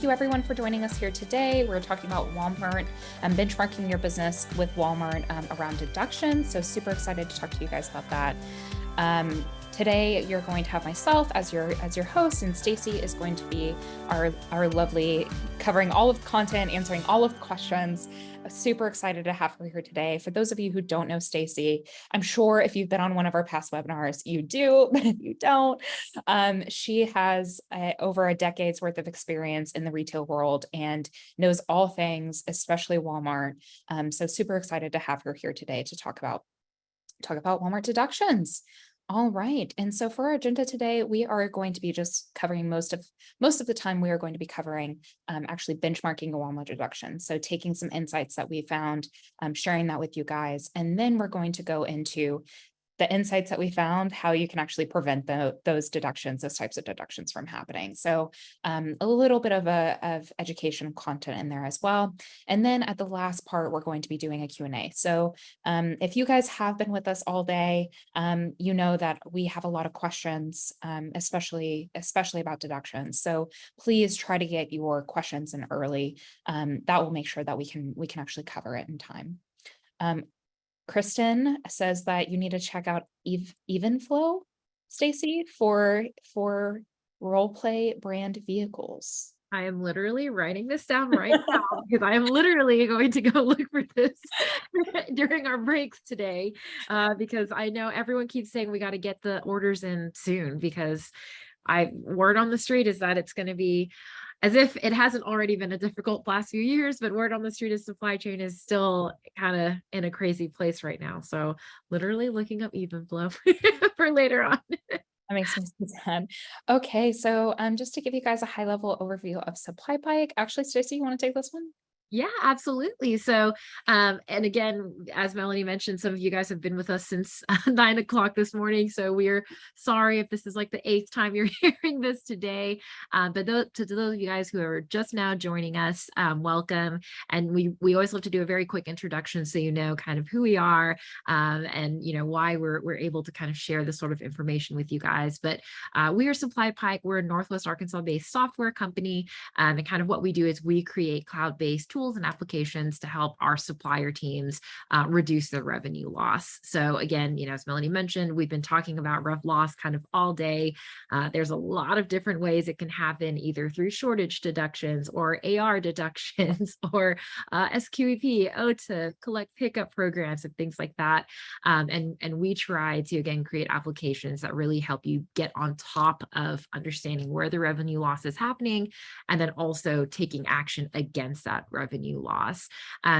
you everyone for joining us here today. We're talking about Walmart and benchmarking your business with Walmart around deductions. So super excited to talk to you guys about that. Today, you're going to have myself as your host, and Stacy is going to be our lovely, covering all of the content, answering all of the questions. Super excited to have her here today. For those of you who don't know Stacy, I'm sure if you've been on one of our past webinars, you do, but if you don't, she has over a decade's worth of experience in the retail world and knows all things, especially Walmart. So super excited to have her here today to talk about Walmart deductions. All right. And so for our agenda today, we are going to be just covering most of the time we are going to be covering actually benchmarking a Walmart deduction. So taking some insights that we found, sharing that with you guys. And then we're going to go into the insights that we found, how you can actually prevent those types of deductions from happening. So a little bit of education content in there as well. And then at the last part, we're going to be doing a Q&A. So if you guys have been with us all day, you know that we have a lot of questions, especially about deductions. So please try to get your questions in early. That will make sure that we can actually cover it in time. Kristen says that you need to check out Evenflow, Stacy, for role play brand vehicles. I am literally writing this down right now because I am literally going to go look for this during our breaks today, because I know everyone keeps saying we got to get the orders in soon, because word on the street is that it's going to be, as if it hasn't already been a difficult last few years, but word on the street is supply chain is still kind of in a crazy place right now. So literally looking up Evenflow for later on. That makes me sad. Okay, so just to give you guys a high level overview of Supply Pike. Actually, Stacey, you want to take this one? Yeah, absolutely. So, and again, as Melanie mentioned, some of you guys have been with us since 9 o'clock this morning. So we're sorry if this is like the 8th time you're hearing this today. But to those of you guys who are just now joining us, welcome. And we always love to do a very quick introduction so you know kind of who we are, and you know why we're able to kind of share this sort of information with you guys. But we are Supply Pike. We're a Northwest Arkansas-based software company, and kind of what we do is we create cloud-based tools and applications to help our supplier teams reduce their revenue loss. So again, you know, as Melanie mentioned, we've been talking about rev loss kind of all day. There's a lot of different ways it can happen, either through shortage deductions or AR deductions or SQEP, OTA, collect pickup programs and things like that. And we try to, again, create applications that really help you get on top of understanding where the revenue loss is happening, and then also taking action against that revenue loss.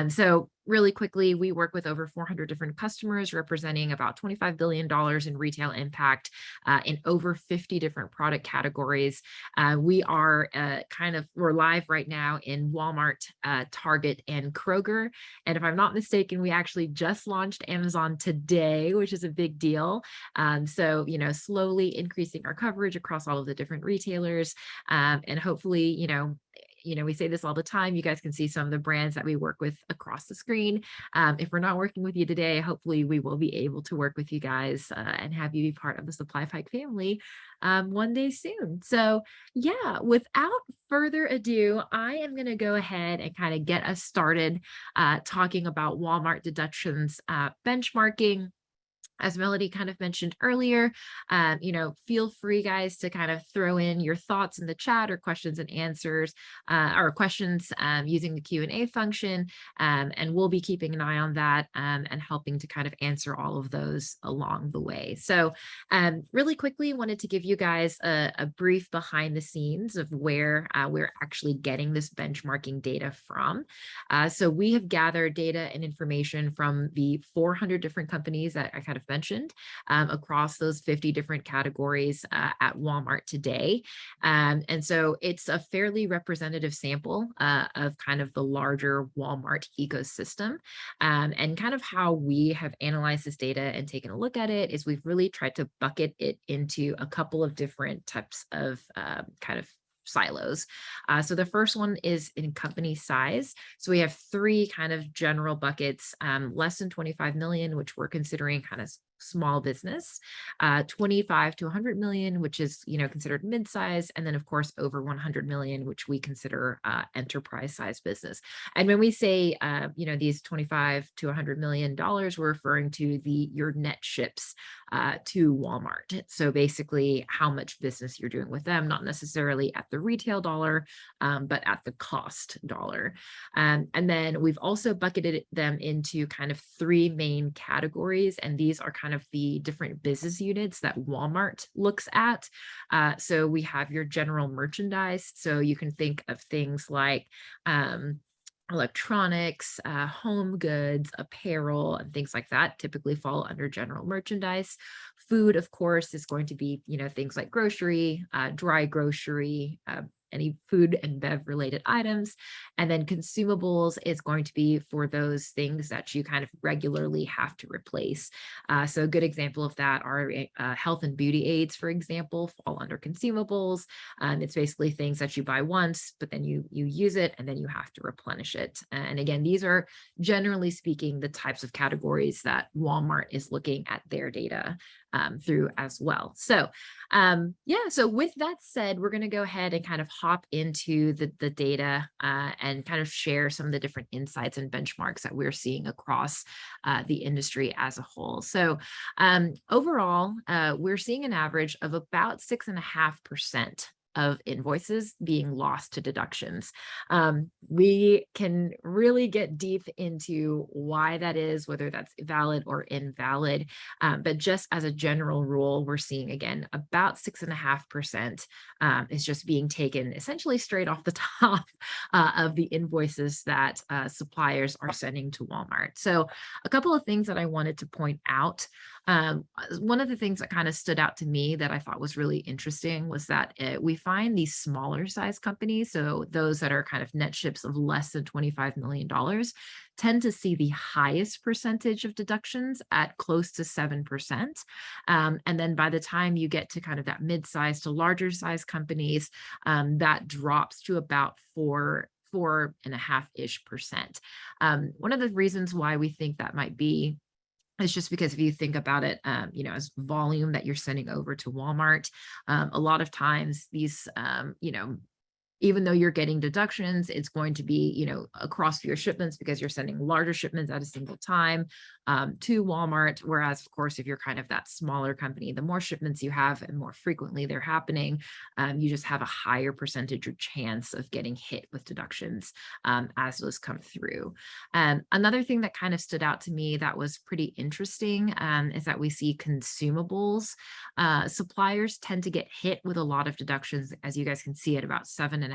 So really quickly, we work with over 400 different customers representing about $25 billion in retail impact in over 50 different product categories. We are we're live right now in Walmart, Target, and Kroger. And if I'm not mistaken, we actually just launched Amazon today, which is a big deal. So, you know, slowly increasing our coverage across all of the different retailers, and hopefully, you know, we say this all the time, you guys can see some of the brands that we work with across the screen. If we're not working with you today, hopefully we will be able to work with you guys and have you be part of the Supply Pike family one day soon. So yeah, without further ado, I am going to go ahead and kind of get us started talking about Walmart deductions benchmarking. As Melody kind of mentioned earlier, you know, feel free, guys, to kind of throw in your thoughts in the chat or questions and answers, or questions using the Q&A function, and we'll be keeping an eye on that and helping to kind of answer all of those along the way. So really quickly, wanted to give you guys a brief behind the scenes of where we're actually getting this benchmarking data from. So we have gathered data and information from the 400 different companies that I kind of mentioned across those 50 different categories at Walmart today. And so it's a fairly representative sample of kind of the larger Walmart ecosystem. And kind of how we have analyzed this data and taken a look at it is we've really tried to bucket it into a couple of different types of kind of silos. So the first one is in company size. So we have 3 kind of general buckets, less than 25 million, which we're considering kind of small business, 25 to 100 million, which is, considered mid-size, and then of course over 100 million, which we consider enterprise size business. And when we say, these 25 to 100 million dollars, we're referring to your net ships to Walmart. So basically how much business you're doing with them, not necessarily at the retail dollar, but at the cost dollar. And then we've also bucketed them into kind of three main categories. And these are kind of the different business units that Walmart looks at. So we have your general merchandise. So you can think of things like electronics, home goods, apparel, and things like that typically fall under general merchandise. Food, of course, is going to be, things like grocery, dry grocery, any food and bev related items. And then consumables is going to be for those things that you kind of regularly have to replace. So a good example of that are health and beauty aids, for example, fall under consumables. It's basically things that you buy once, but then you use it and then you have to replenish it. And again, these are generally speaking the types of categories that Walmart is looking at their data through as well. So so with that said, we're going to go ahead and kind of hop into the data and kind of share some of the different insights and benchmarks that we're seeing across the industry as a whole. So overall, we're seeing an average of about 6.5% of invoices being lost to deductions. We can really get deep into why that is, whether that's valid or invalid. But just as a general rule, we're seeing, again, about 6.5% is just being taken essentially straight off the top of the invoices that suppliers are sending to Walmart. So a couple of things that I wanted to point out. One of the things that kind of stood out to me that I thought was really interesting was that we find these smaller size companies, so those that are kind of net ships of less than $25 million, tend to see the highest percentage of deductions at close to 7%. And then by the time you get to kind of that mid-size to larger size companies, that drops to about 4.5-ish%. One of the reasons why we think that might be it's just because if you think about it, as volume that you're sending over to Walmart, a lot of times these, even though you're getting deductions, it's going to be, across your shipments because you're sending larger shipments at a single time to Walmart. Whereas, of course, if you're kind of that smaller company, the more shipments you have and more frequently they're happening, you just have a higher percentage or chance of getting hit with deductions as those come through. Another thing that kind of stood out to me that was pretty interesting is that we see consumables. Suppliers tend to get hit with a lot of deductions, as you guys can see, at about 7.5%.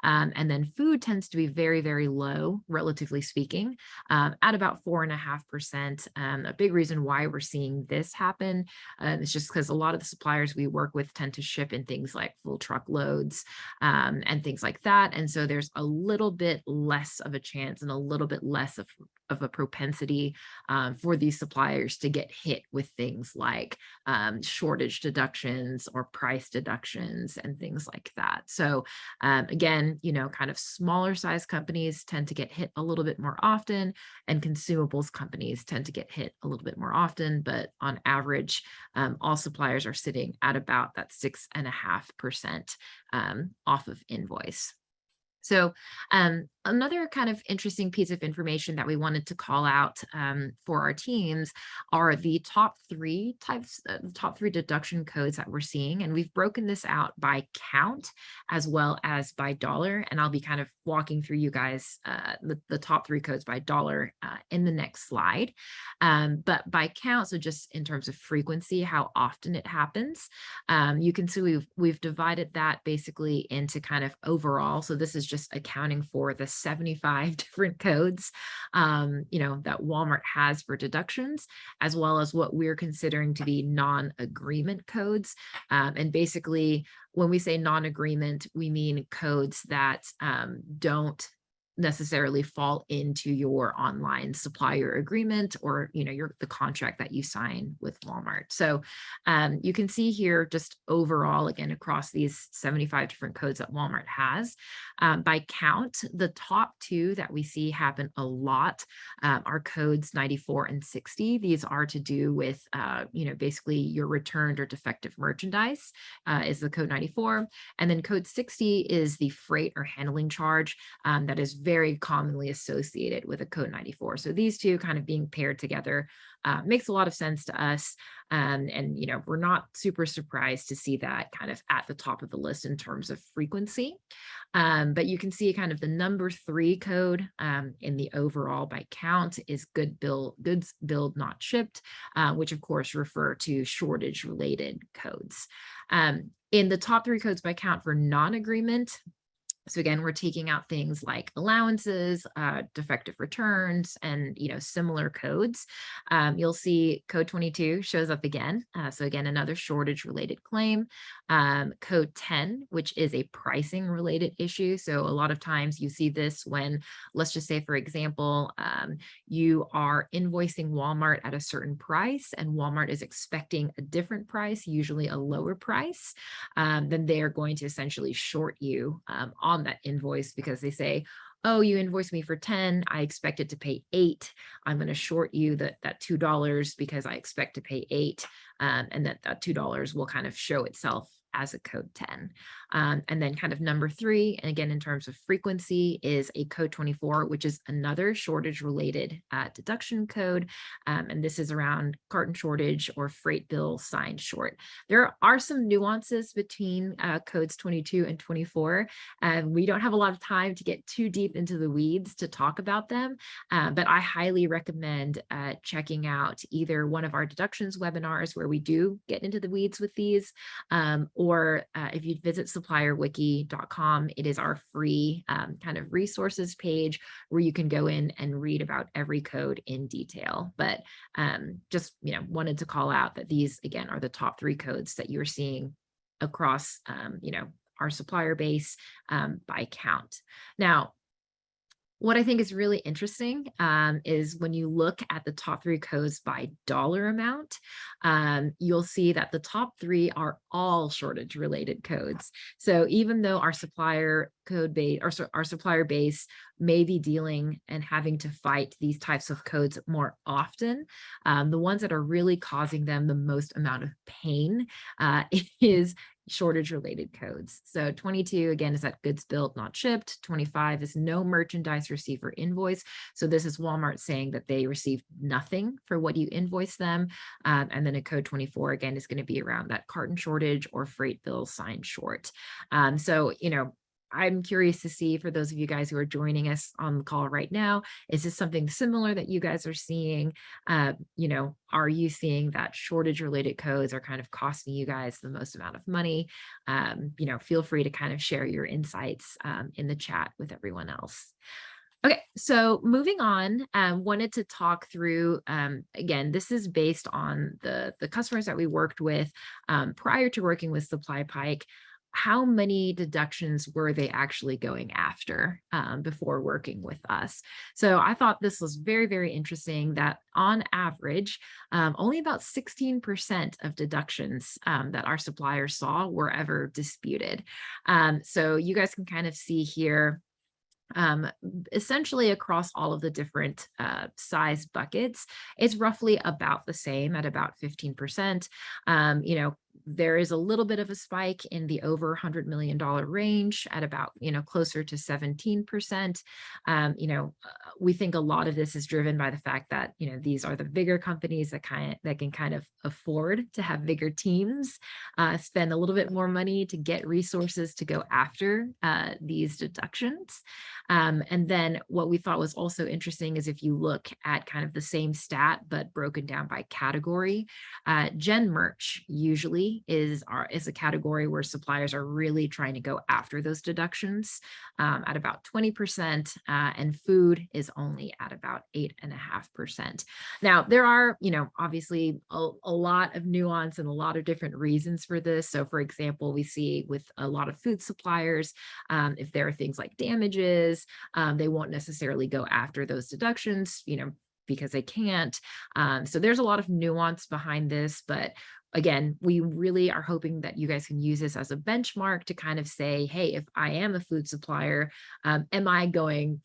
And then food tends to be very, very low, relatively speaking, at about 4.5%. A big reason why we're seeing this happen is just because a lot of the suppliers we work with tend to ship in things like full truckloads and things like that. And so there's a little bit less of a chance and a little bit less of a propensity for these suppliers to get hit with things like shortage deductions or price deductions and things like that. So again, kind of smaller size companies tend to get hit a little bit more often, and consumables companies tend to get hit a little bit more often. But on average, all suppliers are sitting at about that 6.5% off of invoice. So another kind of interesting piece of information that we wanted to call out for our teams are the top three deduction codes that we're seeing. And we've broken this out by count as well as by dollar. And I'll be kind of walking through you guys the top three codes by dollar in the next slide. But by count, so just in terms of frequency, how often it happens, you can see we've divided that basically into kind of overall. So this is just accounting for the 75 different codes, that Walmart has for deductions, as well as what we're considering to be non-agreement codes. And basically, when we say non-agreement, we mean codes that don't necessarily fall into your online supplier agreement or the contract that you sign with Walmart. So you can see here just overall, again, across these 75 different codes that Walmart has, by count, the top two that we see happen a lot are codes 94 and 60. These are to do with basically your returned or defective merchandise is the code 94, and then code 60 is the freight or handling charge that is very commonly associated with a code 94. So these two kind of being paired together makes a lot of sense to us. And we're not super surprised to see that kind of at the top of the list in terms of frequency. But you can see kind of the number 3 code in the overall by count is goods billed, not shipped, which of course refer to shortage related codes. In the top 3 codes by count for non-agreement, so again, we're taking out things like allowances, defective returns, and similar codes. You'll see code 22 shows up again. So again, another shortage related claim. Code 10, which is a pricing related issue. So a lot of times you see this when, let's just say, for example, you are invoicing Walmart at a certain price and Walmart is expecting a different price, usually a lower price. Then they are going to essentially short you on that invoice because they say, oh, you invoiced me for 10, I expected to pay 8. I'm going to short you that $2 because I expect to pay 8. And that $2 will kind of show itself as a code 10. And then kind of number 3, and again, in terms of frequency, is a code 24, which is another shortage related deduction code. And this is around carton shortage or freight bill signed short. There are some nuances between codes 22 and 24. We don't have a lot of time to get too deep into the weeds to talk about them, but I highly recommend checking out either one of our deductions webinars where we do get into the weeds with these, or if you visit supplierwiki.com, it is our free kind of resources page where you can go in and read about every code in detail. But just wanted to call out that these, again, are the top 3 codes that you're seeing across our supplier base by count. Now, what I think is really interesting is when you look at the top 3 codes by dollar amount, you'll see that the top 3 are all shortage related codes. So even though our supplier code base or our supplier base may be dealing and having to fight these types of codes more often, the ones that are really causing them the most amount of pain is shortage related codes. So 22, again, is that goods billed, not shipped. 25 is no merchandise received or invoice. So this is Walmart saying that they received nothing for what you invoice them. And then a code 24, again, is going to be around that carton shortage or freight bill signed short. So, I'm curious to see, for those of you guys who are joining us on the call right now, is this something similar that you guys are seeing? Are you seeing that shortage related codes are kind of costing you guys the most amount of money? Feel free to kind of share your insights in the chat with everyone else. Okay, so moving on, wanted to talk through, again, this is based on the customers that we worked with prior to working with Supply Pike. How many deductions were they actually going after before working with us? So I thought this was very, very interesting that on average, only about 16% of deductions that our suppliers saw were ever disputed. So you guys can kind of see here, essentially across all of the different size buckets, it's roughly about the same at about 15%. There is a little bit of a spike in the over $100 million range at about, closer to 17%. We think a lot of this is driven by the fact that, these are the bigger companies that can kind of afford to have bigger teams, spend a little bit more money to get resources to go after these deductions. And then what we thought was also interesting is if you look at kind of the same stat, but broken down by category, gen merch usually hospitality is a category where suppliers are really trying to go after those deductions at about 20%, and food is only at about 8.5%. Now, there are, obviously a lot of nuance and a lot of different reasons for this. So, for example, we see with a lot of food suppliers, if there are things like damages, they won't necessarily go after those deductions, because they can't. So there's a lot of nuance behind this, but again, we really are hoping that you guys can use this as a benchmark to kind of say, hey, if I am a food supplier, am I going,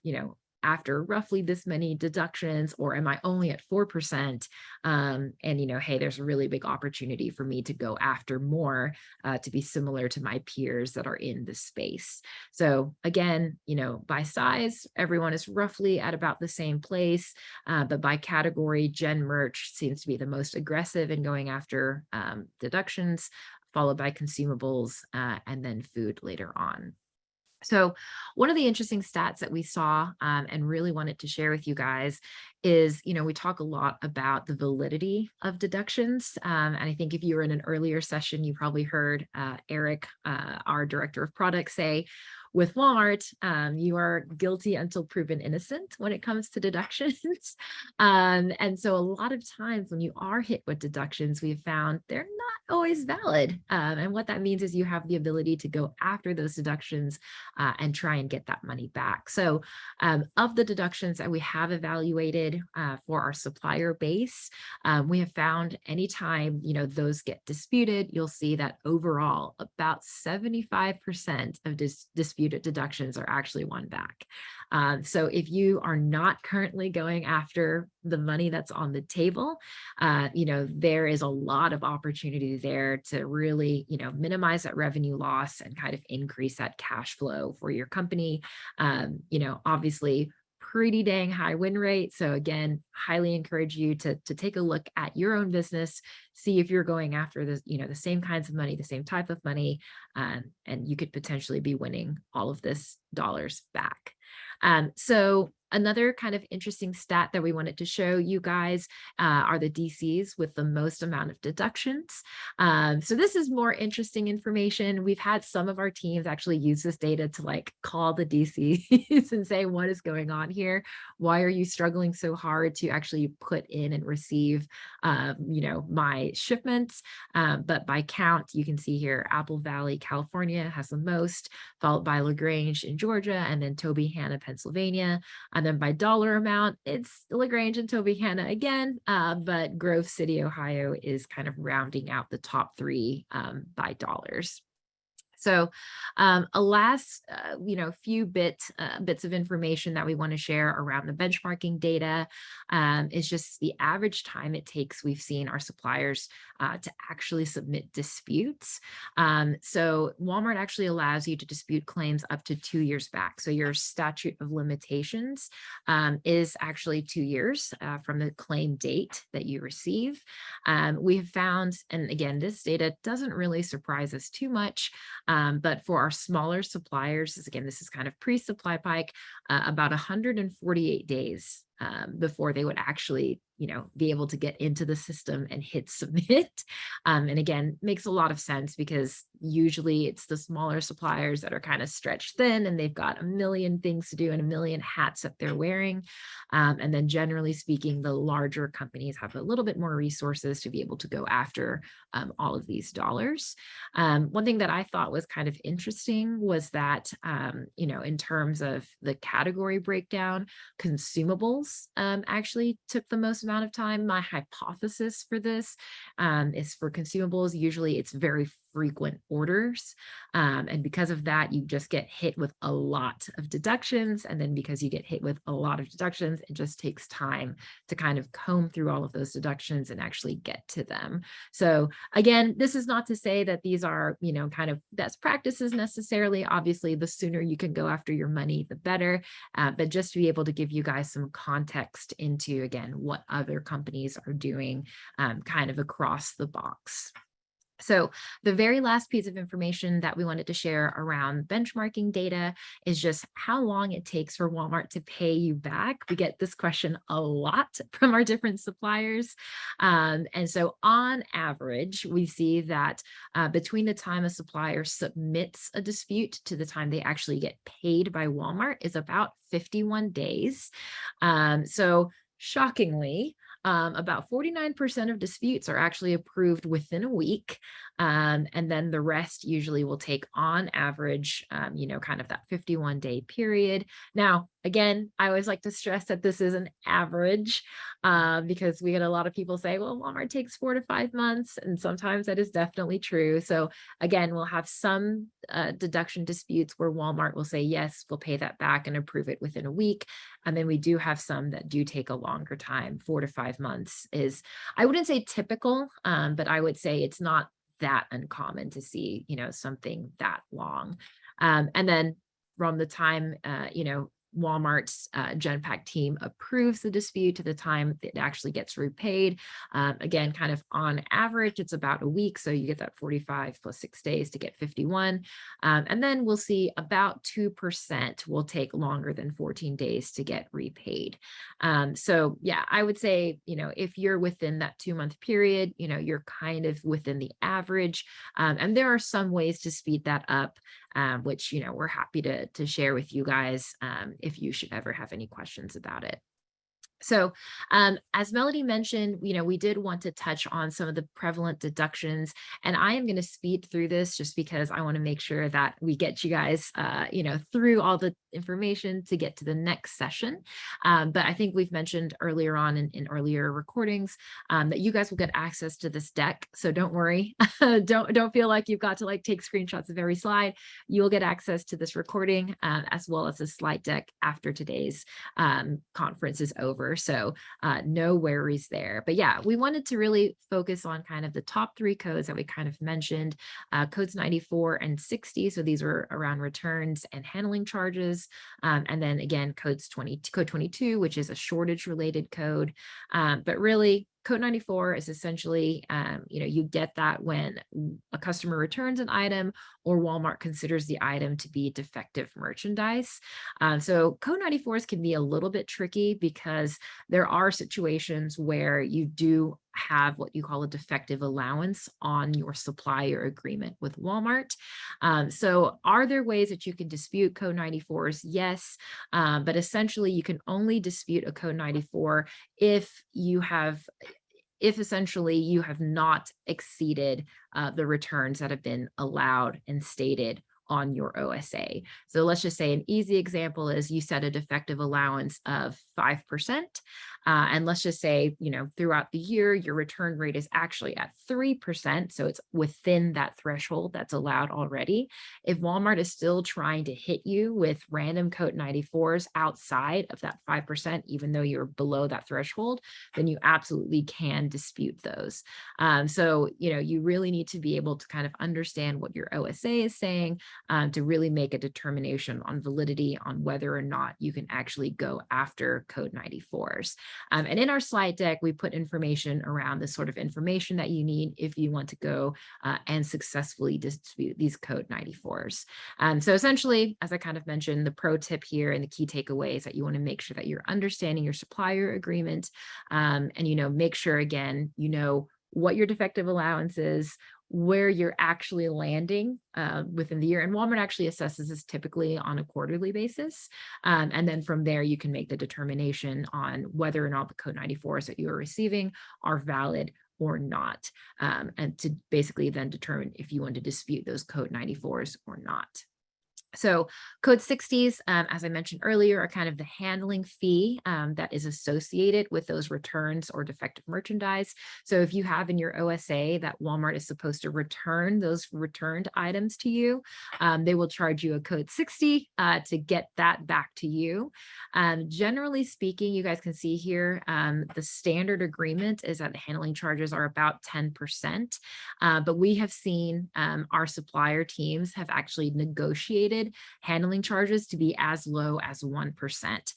after roughly this many deductions, or am I only at 4%? And, hey, there's a really big opportunity for me to go after more to be similar to my peers that are in this space. So again, by size, everyone is roughly at about the same place, but by category, gen merch seems to be the most aggressive in going after deductions, followed by consumables, and then food later on. So one of the interesting stats that we saw and really wanted to share with you guys is, we talk a lot about the validity of deductions. And I think if you were in an earlier session, you probably heard Eric, our director of product, say, with Walmart, you are guilty until proven innocent when it comes to deductions. And so a lot of times when you are hit with deductions, we've found they're not always valid. And what that means is you have the ability to go after those deductions and try and get that money back. So of the deductions that we have evaluated for our supplier base, we have found anytime, those get disputed, you'll see that overall about 75% of disputed deductions are actually won back. So if you are not currently going after the money that's on the table, there is a lot of opportunity there to really, minimize that revenue loss and kind of increase that cash flow for your company. Obviously, pretty dang high win rate. So again, highly encourage you to take a look at your own business, see if you're going after the same kinds of money, the same type of money, and you could potentially be winning all of this dollars back. So another kind of interesting stat that we wanted to show you guys are the DCs with the most amount of deductions. So this is more interesting information. We've had some of our teams actually use this data to call the DCs and say, what is going on here? Why are you struggling so hard to actually put in and receive, my shipments? But by count, you can see here, Apple Valley, California has the most, followed by LaGrange in Georgia, and then Tobyhanna, Pennsylvania. And then by dollar amount, it's LaGrange and Tobyhanna again, but Grove City, Ohio is kind of rounding out the top three by dollars. So a last, few bits of information that we want to share around the benchmarking data is just the average time it takes. We've seen our suppliers to actually submit disputes. So Walmart actually allows you to dispute claims up to 2 years back. So your statute of limitations is actually 2 years from the claim date that you receive. We have found, and again, this data doesn't really surprise us too much, but for our smaller suppliers, this is kind of pre-supply Pike, about 148 days before they would actually, be able to get into the system and hit submit. And again, makes a lot of sense because usually it's the smaller suppliers that are kind of stretched thin and they've got a million things to do and a million hats that they're wearing. And then generally speaking, the larger companies have a little bit more resources to be able to go after all of these dollars. One thing that I thought was kind of interesting was that, in terms of the category breakdown, consumables actually took the most amount of time. My hypothesis for this is for consumables, usually it's very frequent orders. And because of that, you just get hit with a lot of deductions. And then because you get hit with a lot of deductions, it just takes time to kind of comb through all of those deductions and actually get to them. So again, this is not to say that these are, kind of best practices necessarily. Obviously, the sooner you can go after your money, the better. But just to be able to give you guys some context into, again, what other companies are doing kind of across the box. So the very last piece of information that we wanted to share around benchmarking data is just how long it takes for Walmart to pay you back. We get this question a lot from our different suppliers. And so on average, we see that between the time a supplier submits a dispute to the time they actually get paid by Walmart is about 51 days. So shockingly, about 49% of disputes are actually approved within a week. And then the rest usually will take on average, kind of that 51-day period. Now, again, I always like to stress that this is an average because we get a lot of people say, well, Walmart takes 4 to 5 months. And sometimes that is definitely true. So again, we'll have some deduction disputes where Walmart will say, yes, we'll pay that back and approve it within a week. And then we do have some that do take a longer time. 4 to 5 months is, I wouldn't say typical, but I would say it's not that uncommon to see, something that long. And then from the time, Walmart's Genpack team approves the dispute to the time it actually gets repaid. Again, kind of on average, it's about a week. So you get that 45 plus 6 days to get 51. And then we'll see about 2% will take longer than 14 days to get repaid. So yeah, I would say, if you're within that 2-month period, you're kind of within the average. And there are some ways to speed that up, which, we're happy to share with you guys if you should ever have any questions about it. So as Melody mentioned, we did want to touch on some of the prevalent deductions, and I am going to speed through this just because I want to make sure that we get you guys, through all the information to get to the next session. But I think we've mentioned earlier on in earlier recordings that you guys will get access to this deck. So don't worry, don't feel like you've got to take screenshots of every slide. You'll get access to this recording as well as a slide deck after today's conference is over. So no worries there. But yeah, we wanted to really focus on kind of the top 3 codes that we kind of mentioned, codes 94 and 60. So these are around returns and handling charges. And then again, code 22, which is a shortage related code. But really, Code 94 is essentially, you get that when a customer returns an item or Walmart considers the item to be defective merchandise. So Code 94s can be a little bit tricky because there are situations where you do have what you call a defective allowance on your supplier agreement with Walmart. So are there ways that you can dispute Code 94s? Yes, but essentially you can only dispute a Code 94 if essentially you have not exceeded the returns that have been allowed and stated on your OSA. So let's just say an easy example is you set a defective allowance of 5%. And let's just say, throughout the year, your return rate is actually at 3%. So it's within that threshold that's allowed already. If Walmart is still trying to hit you with random Code 94s outside of that 5%, even though you're below that threshold, then you absolutely can dispute those. So, you really need to be able to kind of understand what your OSA is saying to really make a determination on validity on whether or not you can actually go after Code 94s. And in our slide deck, we put information around the sort of information that you need if you want to go and successfully dispute these Code 94s. So essentially, as I kind of mentioned, the pro tip here and the key takeaways that you want to make sure that you're understanding your supplier agreement and, make sure, again, what your defective allowance is, where you're actually landing within the year. And Walmart actually assesses this typically on a quarterly basis. And then from there, you can make the determination on whether or not the Code 94s that you are receiving are valid or not, and to basically then determine if you want to dispute those Code 94s or not. So Code 60s, as I mentioned earlier, are kind of the handling fee that is associated with those returns or defective merchandise. So if you have in your OSA that Walmart is supposed to return those returned items to you, they will charge you a Code 60 to get that back to you. Generally speaking, you guys can see here, the standard agreement is that the handling charges are about 10%, but we have seen our supplier teams have actually negotiated handling charges to be as low as 1%.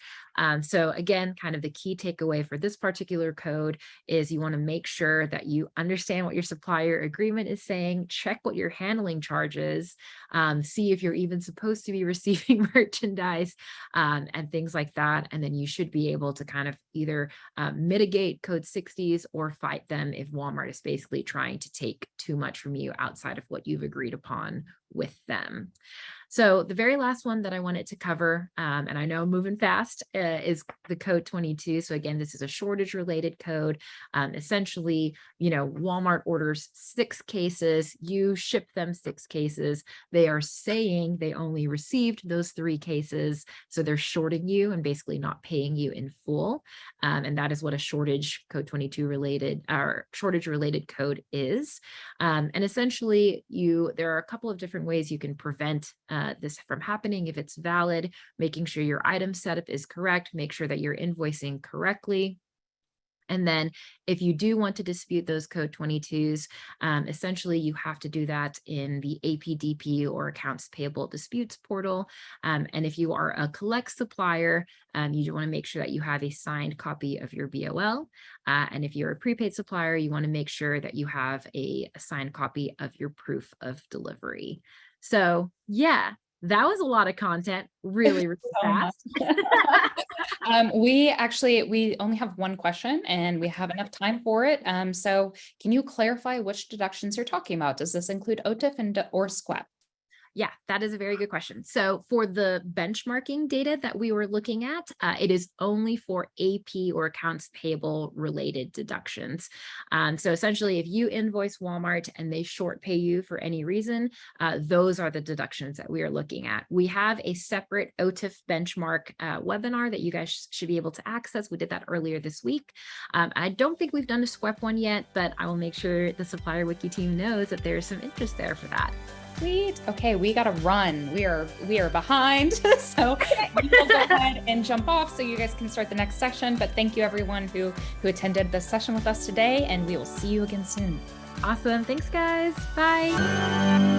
So again, kind of the key takeaway for this particular code is you want to make sure that you understand what your supplier agreement is saying, check what your handling charge is, see if you're even supposed to be receiving merchandise, and things like that. And then you should be able to kind of either mitigate code 60s or fight them if Walmart is basically trying to take too much from you outside of what you've agreed upon with them. So the very last one that I wanted to cover, and I know I'm moving fast, is the code 22. So again, this is a shortage related code. Essentially, Walmart orders 6 cases, you ship them 6 cases. They are saying they only received those 3 cases. So they're shorting you and basically not paying you in full. And that is what a shortage code 22 related or shortage related code is. And essentially there are a couple of different ways you can prevent this from happening if it's valid, making sure your item setup is correct, make sure that you're invoicing correctly. And then if you do want to dispute those code 22s, essentially you have to do that in the APDP or accounts payable disputes portal. And if you are a collect supplier, you want to make sure that you have a signed copy of your BOL. And if you're a prepaid supplier, you want to make sure that you have a signed copy of your proof of delivery. So yeah, that was a lot of content, really, really fast. We only have one question and we have enough time for it. So can you clarify which deductions you're talking about? Does this include OTIF or SQUEP? Yeah, that is a very good question. So for the benchmarking data that we were looking at, it is only for AP or accounts payable related deductions. So essentially, if you invoice Walmart and they short pay you for any reason, those are the deductions that we are looking at. We have a separate OTIF benchmark webinar that you guys should be able to access. We did that earlier this week. I don't think we've done a SQUEP one yet, but I will make sure the Supplier Wiki team knows that there's some interest there for that. Sweet. Okay, we got to run. We are behind. So we will go ahead and jump off so you guys can start the next session. But thank you everyone who attended this session with us today, and we will see you again soon. Awesome. Thanks, guys. Bye.